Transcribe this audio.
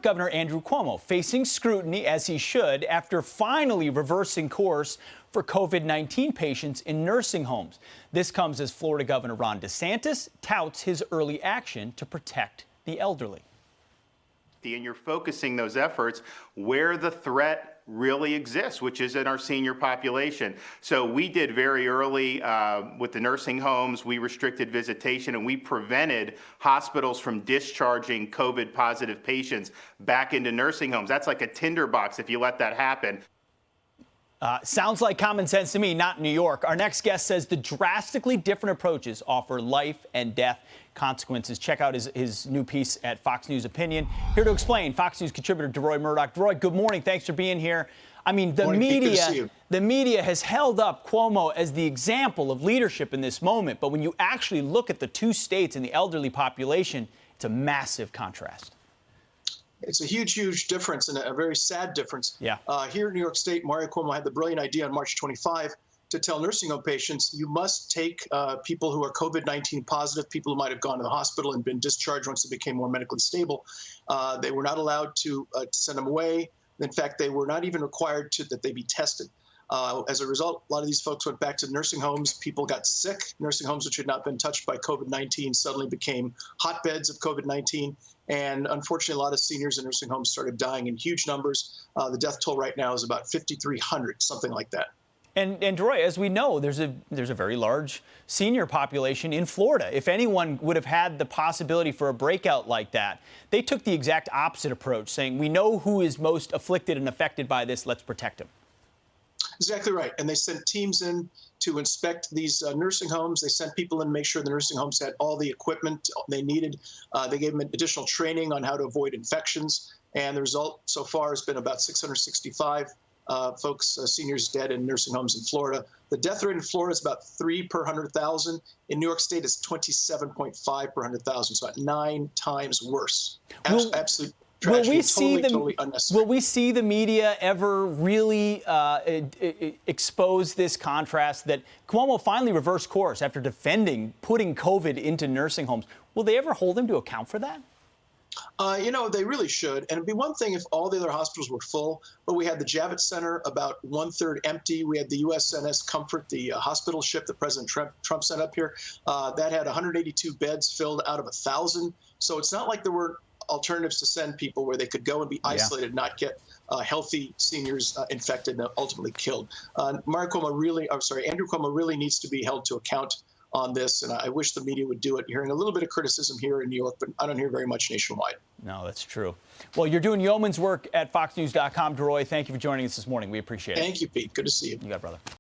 Governor Andrew Cuomo facing scrutiny, as he should, after finally reversing course for COVID-19 patients in nursing homes. This comes as Florida Governor Ron DeSantis touts his early action to protect the elderly. And you're focusing those efforts where the threat really exists, which is in our senior population. So we did very early with the nursing homes. We restricted visitation and we prevented hospitals from discharging COVID positive patients back into nursing homes. That's like a tinderbox if you let that happen. Sounds like common sense to me, not in New York. Our next guest says the drastically different approaches offer life and death consequences. Check out his new piece at Fox News Opinion. Here to explain, Fox News contributor Deroy Murdock. Deroy, good morning. Thanks for being here. I mean, the media has held up Cuomo as the example of leadership in this moment. But when you actually look at the two states and the elderly population, it's a massive contrast. It's a huge, huge difference and a very sad difference. Yeah. Here in New York State, Mario Cuomo had the brilliant idea on March 25 to tell nursing home patients, you must take people who are COVID-19 positive, people who might have gone to the hospital and been discharged once they became more medically stable. They were not allowed to send them away. In fact, they were not even required that they be tested. As a result, a lot of these folks went back to nursing homes. People got sick. Nursing homes which had not been touched by COVID-19 suddenly became hotbeds of COVID-19. And unfortunately, a lot of seniors in nursing homes started dying in huge numbers. The death toll right now is about 5,300, something like that. And Deroy, as we know, there's a very large senior population in Florida. If anyone would have had the possibility for a breakout like that, they took the exact opposite approach, saying, we know who is most afflicted and affected by this, let's protect them. Exactly right. And they sent teams in to inspect these nursing homes. They sent people in to make sure the nursing homes had all the equipment they needed. They gave them additional training on how to avoid infections. And the result so far has been about 665 folks, seniors dead in nursing homes in Florida. The death rate in Florida is about 3 per 100,000. In New York State, it's 27.5 per 100,000, so about 9 times worse. Absolutely. Will we see the media ever really expose this contrast that Cuomo finally reversed course after defending putting COVID into nursing homes? Will they ever hold him to account for that? You know, they really should. And it'd be one thing if all the other hospitals were full, but we had the Javits Center about 1/3 empty. We had the USNS Comfort, the hospital ship that President Trump sent up here, that had 182 beds filled out of 1,000. So it's not like there were alternatives to send people where they could go and be isolated, not get healthy seniors infected and ultimately killed. Andrew Cuomo really needs to be held to account on this, and I wish the media would do it. You're hearing a little bit of criticism here in New York, but I don't hear very much nationwide. No, that's true. Well, you're doing yeoman's work at FoxNews.com, Deroy. Thank you for joining us this morning. We appreciate it. Thank you, Pete. Good to see you. You got it, brother.